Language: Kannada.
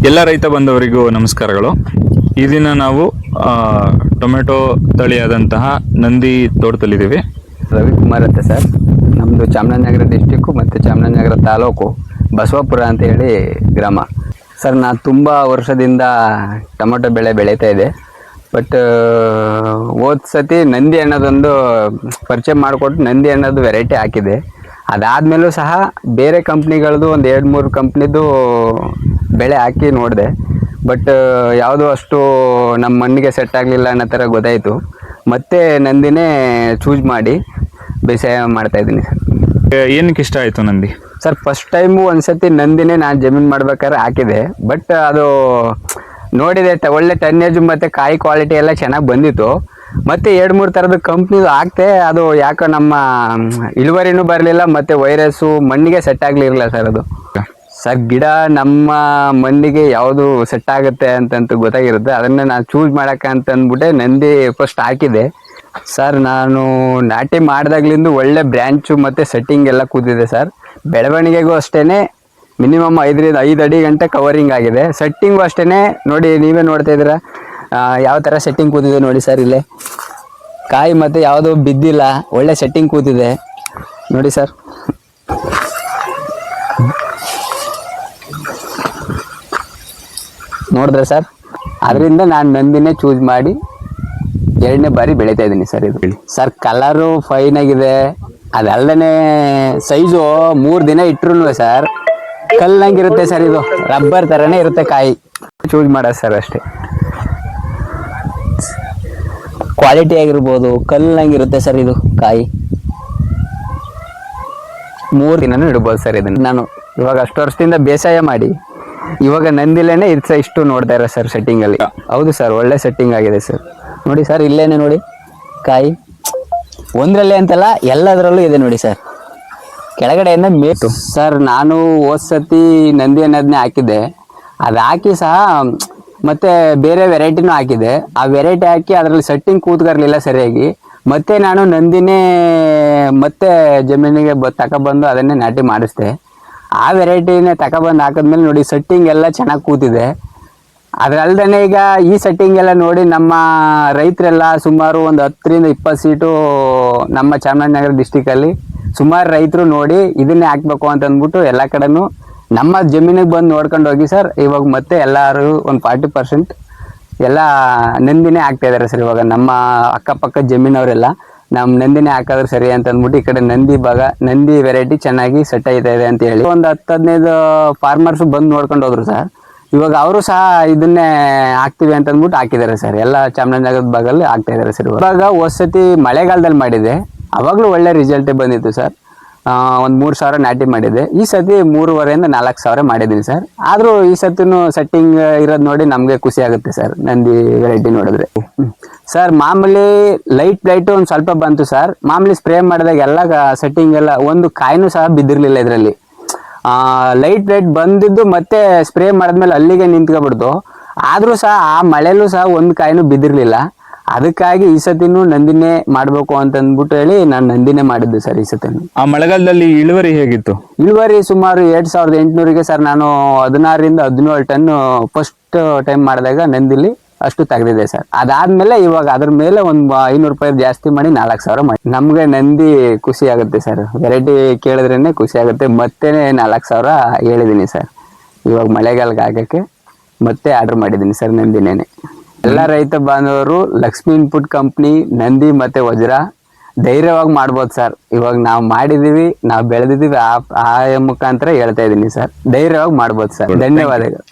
ಎಲ್ಲ ರೈತ ಬಂಧುವರಿಗೂ ನಮಸ್ಕಾರಗಳು. ಈ ದಿನ ನಾವು ಟೊಮೆಟೊ ತಳಿಯಾದಂತಹ ನಂದಿ ತೋಟದಲ್ಲಿದ್ದೀವಿ. ರವಿಕುಮಾರ್ ಅಂತ ಸರ್. ನಮ್ಮದು ಚಾಮರಾಜನಗರ ಡಿಸ್ಟಿಕ್ಕು ಮತ್ತು ಚಾಮರಾಜನಗರ ತಾಲೂಕು ಬಸವಾಪುರ ಅಂತ ಹೇಳಿ ಗ್ರಾಮ ಸರ್. ನಾನು ತುಂಬ ವರ್ಷದಿಂದ ಟೊಮೆಟೊ ಬೆಳೆ ಬೆಳೀತಾ ಇದೆ. ಬಟ್ ಹೋದ ಸತಿ ನಂದಿ ಅನ್ನೋದೊಂದು ಪರಿಚಯ ಮಾಡಿಕೊಟ್ಟು ನಂದಿ ಅನ್ನೋದು ವೆರೈಟಿ ಹಾಕಿದೆ. ಅದಾದಮೇಲೂ ಸಹ ಬೇರೆ ಕಂಪ್ನಿಗಳದ್ದು ಒಂದು 2-3 ಕಂಪ್ನಿದು ಬೆಳೆ ಹಾಕಿ ನೋಡಿದೆ. ಬಟ್ ಯಾವುದೂ ಅಷ್ಟು ನಮ್ಮ ಮಣ್ಣಿಗೆ ಸೆಟ್ ಆಗಲಿಲ್ಲ ಅನ್ನೋ ಥರ ಗೊತ್ತಾಯಿತು. ಮತ್ತೆ ನಂದಿನೇ ಚೂಸ್ ಮಾಡಿ ಬೇಸಾಯ ಮಾಡ್ತಾಯಿದ್ದೀನಿ ಸರ್. ಏನಕ್ಕೆ ಇಷ್ಟ ಆಯಿತು ನಂದಿ ಸರ್? ಫಸ್ಟ್ ಟೈಮು ಒಂದು ಸತಿ ನಂದಿನೇ ನಾನು ಜಮೀನು ಮಾಡ್ಬೇಕಾದ್ರೆ ಹಾಕಿದೆ. ಬಟ್ ಅದು ನೋಡಿದೆ, ಒಳ್ಳೆ ಟನ್ನೇಜು ಮತ್ತು ಕಾಯಿ ಕ್ವಾಲಿಟಿ ಎಲ್ಲ ಚೆನ್ನಾಗಿ ಬಂದಿತ್ತು. ಮತ್ತು 2-3 ಥರದ ಕಂಪ್ನಿದು ಹಾಕ್ತೆ. ಅದು ಯಾಕೋ ನಮ್ಮ ಇಳುವರಿನೂ ಬರಲಿಲ್ಲ, ಮತ್ತು ವೈರಸ್ಸು ಮಣ್ಣಿಗೆ ಸೆಟ್ ಆಗಲಿರಲಿಲ್ಲ ಸರ್. ಅದು ಸರ್ ಗಿಡ ನಮ್ಮ ಮಣ್ಣಿಗೆ ಯಾವುದು ಸೆಟ್ ಆಗುತ್ತೆ ಅಂತಂತ ಗೊತ್ತಾಗಿರುತ್ತೆ. ಅದನ್ನು ನಾನು ಚೂಸ್ ಮಾಡೋಕ್ಕೆ ಅಂತಂದ್ಬಿಟ್ಟೆ ನಂದಿ ಫಸ್ಟ್ ಹಾಕಿದೆ ಸರ್. ನಾನು ನಾಟಿ ಮಾಡಿದಾಗ್ಲಿಂದ ಒಳ್ಳೆ ಬ್ರ್ಯಾಂಚು ಮತ್ತು ಸೆಟ್ಟಿಂಗ್ ಎಲ್ಲ ಕೂತಿದೆ ಸರ್. ಬೆಳವಣಿಗೆಗೂ ಅಷ್ಟೇ ಮಿನಿಮಮ್ 5 ಅಡಿ ಗಂಟೆ ಕವರಿಂಗ್ ಆಗಿದೆ. ಸೆಟ್ಟಿಂಗು ಅಷ್ಟೇ ನೋಡಿ, ನೀವೇ ನೋಡ್ತಾ ಇದ್ದೀರಾ ಯಾವ ಥರ ಸೆಟ್ಟಿಂಗ್ ಕೂತಿದೆ ನೋಡಿ ಸರ್. ಇಲ್ಲೇ ಕಾಯಿ ಮತ್ತು ಯಾವುದು ಬಿದ್ದಿಲ್ಲ, ಒಳ್ಳೆ ಸೆಟ್ಟಿಂಗ್ ಕೂತಿದೆ ನೋಡಿ ಸರ್. ನೋಡಿದ್ರೆ ಸರ್, ಅದರಿಂದ ನಾನು ನಂದಿನೇ ಚೂಸ್ ಮಾಡಿ 2ನೇ ಬಾರಿ ಬೆಳೀತಾ ಇದ್ದೀನಿ ಸರ್. ಇದು ಸರ್ ಕಲರು ಫೈನ್ ಆಗಿದೆ. ಅದಲ್ಲದೆ ಸೈಜು 3 ದಿನ ಇಟ್ಟರು ಸರ್ ಕಲ್ಲಂಗಿರುತ್ತೆ ಸರ್. ಇದು ರಬ್ಬರ್ ಥರನೇ ಇರುತ್ತೆ ಕಾಯಿ. ಚೂಸ್ ಮಾಡೋದು ಸರ್ ಅಷ್ಟೇ. ಕ್ವಾಲಿಟಿ ಆಗಿರ್ಬೋದು, ಕಲ್ಲಂಗಿರುತ್ತೆ ಸರ್ ಇದು ಕಾಯಿ. 3 ದಿನನೂ ಇಡ್ಬೋದು ಸರ್ ಇದನ್ನು. ನಾನು ಇವಾಗ ಅಷ್ಟು ವರ್ಷದಿಂದ ಬೇಸಾಯ ಮಾಡಿ ಇವಾಗ ನಂದಿಲೇನೆ ಇಷ್ಟು ನೋಡ್ತಾ ಇರೋ ಸರ್ ಸೆಟ್ಟಿಂಗಲ್ಲಿ. ಹೌದು ಸರ್, ಒಳ್ಳೆ ಸೆಟ್ಟಿಂಗ್ ಆಗಿದೆ ಸರ್. ನೋಡಿ ಸರ್, ಇಲ್ಲೇನೆ ನೋಡಿ ಕಾಯಿ ಒಂದರಲ್ಲೇ ಅಂತಲ್ಲ ಎಲ್ಲದರಲ್ಲೂ ಇದೆ ನೋಡಿ ಸರ್. ಕೆಳಗಡೆಯಿಂದ ಮೇಟು ಸರ್. ನಾನು ಹೋದ ಸತಿ ನಂದಿ ಅನ್ನೋದನ್ನೇ ಹಾಕಿದ್ದೆ. ಅದು ಹಾಕಿ ಸಹ ಮತ್ತೆ ಬೇರೆ ವೆರೈಟಿನೂ ಹಾಕಿದೆ. ಆ ವೆರೈಟಿ ಹಾಕಿ ಅದರಲ್ಲಿ ಸೆಟ್ಟಿಂಗ್ ಕೂತ್ಕರ್ಲಿಲ್ಲ ಸರಿಯಾಗಿ. ಮತ್ತೆ ನಾನು ನಂದಿನೇ ಮತ್ತೆ ಜಮೀನಿಗೆ ತಗೊಬಂದು ಅದನ್ನೇ ನಾಟಿ ಮಾಡಿಸ್ದೆ. ಆ ವೆರೈಟಿನೇ ತಗೊಬಂದು ಹಾಕಿದ್ಮೇಲೆ ನೋಡಿ ಸೆಟ್ಟಿಂಗ್ ಎಲ್ಲ ಚೆನ್ನಾಗಿ ಕೂತಿದೆ. ಅದರಲ್ದೇ ಈಗ ಈ ಸೆಟ್ಟಿಂಗ್ ಎಲ್ಲ ನೋಡಿ ನಮ್ಮ ರೈತರೆಲ್ಲ ಸುಮಾರು ಒಂದು 10-20 ಸೀಟು ನಮ್ಮ ಚಾಮರಾಜನಗರ ಡಿಸ್ಟಿಕಲ್ಲಿ ಸುಮಾರು ರೈತರು ನೋಡಿ ಇದನ್ನೇ ಹಾಕ್ಬೇಕು ಅಂತ ಅಂದ್ಬಿಟ್ಟು ಎಲ್ಲ ಕಡೆನೂ ನಮ್ಮ ಜಮೀನಿಗೆ ಬಂದು ನೋಡ್ಕೊಂಡು ಹೋಗಿ ಸರ್. ಇವಾಗ ಮತ್ತೆ ಎಲ್ಲರೂ ಒಂದು 40% ಎಲ್ಲ ನಂದಿನೇ ಹಾಕ್ತಾ ಇದ್ದಾರೆ ಸರ್. ಇವಾಗ ನಮ್ಮ ಅಕ್ಕಪಕ್ಕ ಜಮೀನವರೆಲ್ಲ ನಮ್ಮ ನಂದಿನೇ ಹಾಕಿದ್ರೆ ಸರಿ ಅಂತ ಅಂದ್ಬಿಟ್ಟು ಈ ಕಡೆ ನಂದಿ ವೆರೈಟಿ ಚೆನ್ನಾಗಿ ಸೆಟ್ ಆಯ್ತಾ ಇದೆ ಅಂತ ಹೇಳಿ ಒಂದು 10-15 ಫಾರ್ಮರ್ಸ್ ಬಂದು ನೋಡ್ಕೊಂಡು ಹೋದ್ರು ಸರ್. ಇವಾಗ ಅವರು ಸಹ ಇದನ್ನೇ ಹಾಕ್ತೀವಿ ಅಂತ ಅಂದ್ಬಿಟ್ಟು ಹಾಕಿದ್ದಾರೆ ಸರ್. ಎಲ್ಲ ಚಾಮರಾಜನಗರದ ಭಾಗದಲ್ಲಿ ಹಾಕ್ತಾ ಇದ್ದಾರೆ ಸರ್. ಇವಾಗ ಹೊಸತಿ ಮಳೆಗಾಲದಲ್ಲಿ ಮಾಡಿದೆ, ಅವಾಗಲೂ ಒಳ್ಳೆ ರಿಸಲ್ಟೇ ಬಂದಿತ್ತು ಸರ್. ಒಂದು 3,000 ನಾಟಿ ಮಾಡಿದೆ. ಈ ಸತಿ 3,500-4,000 ಮಾಡಿದ್ದೀನಿ ಸರ್. ಆದರೂ ಈ ಸತಿನೂ ಸೆಟ್ಟಿಂಗ್ ಇರೋದು ನೋಡಿ ನಮಗೆ ಖುಷಿ ಆಗುತ್ತೆ ಸರ್. ನಂದಿ ವೆರೈಟಿ ನೋಡಿದ್ರೆ ಸರ್ ಮಾಮೂಲಿ ಲೈಟ್ ಒಂದು ಸ್ವಲ್ಪ ಬಂತು ಸರ್. ಮಾಮೂಲಿ ಸ್ಪ್ರೇ ಮಾಡಿದಾಗ ಎಲ್ಲ ಸೆಟ್ಟಿಂಗ್ ಎಲ್ಲ ಒಂದು ಕಾಯಿನೂ ಸಹ ಬಿದ್ದಿರಲಿಲ್ಲ ಇದರಲ್ಲಿ. ಲೈಟ್ ಬಂದಿದ್ದು ಮತ್ತೆ ಸ್ಪ್ರೇ ಮಾಡಿದ್ಮೇಲೆ ಅಲ್ಲಿಗೆ ನಿಂತ್ಕೊಬಿಡ್ತು. ಆದರೂ ಸಹ ಆ ಮಳೆಯಲ್ಲೂ ಸಹ ಒಂದು ಕಾಯಿನೂ ಬಿದ್ದಿರಲಿಲ್ಲ. ಅದಕ್ಕಾಗಿ ಈ ಸತಿನೂ ನಂದಿನೇ ಮಾಡಬೇಕು ಅಂತ ಅಂದ್ಬಿಟ್ಟು ಹೇಳಿ ನಾನು ನಂದಿನೇ ಮಾಡಿದ್ದು ಸರ್ ಈ ಸತಿನೂ. ಆ ಮಳೆಗಾಲದಲ್ಲಿ ಇಳುವರಿ ಹೇಗಿತ್ತು? ಇಳುವರಿ ಸುಮಾರು 2,800ಗೆ ಸರ್. ನಾನು 16-17 ಟನ್ ಫಸ್ಟ್ ಟೈಮ್ ಮಾಡಿದಾಗ ನಂದಿಲಿ ಅಷ್ಟು ತೆಗೆದಿದೆ ಸರ್. ಅದಾದ್ಮೇಲೆ ಇವಾಗ ಅದ್ರ ಮೇಲೆ ಒಂದು 500 ರೂಪಾಯಿ ಜಾಸ್ತಿ ಮಾಡಿ 4,000 ಮಾಡಿ. ನಮಗೆ ನಂದಿ ಖುಷಿ ಆಗುತ್ತೆ ಸರ್. ವೆರೈಟಿ ಕೇಳಿದ್ರೇನೆ ಖುಷಿ ಆಗುತ್ತೆ. ಮತ್ತೆ 4,000 ಹೇಳಿದ್ದೀನಿ ಸರ್. ಇವಾಗ ಮಳೆಗಾಲಕ್ಕೆ ಹಾಕೋಕ್ಕೆ ಮತ್ತೆ ಆರ್ಡರ್ ಮಾಡಿದ್ದೀನಿ ಸರ್ ನಂದಿನೇನೆ. ಎಲ್ಲ ರೈತ ಬಾಂಧವರು ಲಕ್ಷ್ಮಿ ಇನ್ಪುಟ್ ಕಂಪ್ನಿ ನಂದಿ ಮತ್ತು ವಜ್ರ ಧೈರ್ಯವಾಗಿ ಮಾಡ್ಬೋದು ಸರ್. ಇವಾಗ ನಾವು ಮಾಡಿದ್ದೀವಿ, ನಾವು ಬೆಳೆದಿದ್ದೀವಿ, ಆ ಮುಖಾಂತರ ಹೇಳ್ತಾ ಇದ್ದೀನಿ ಸರ್. ಧೈರ್ಯವಾಗಿ ಮಾಡ್ಬೋದು ಸರ್. ಧನ್ಯವಾದಗಳು.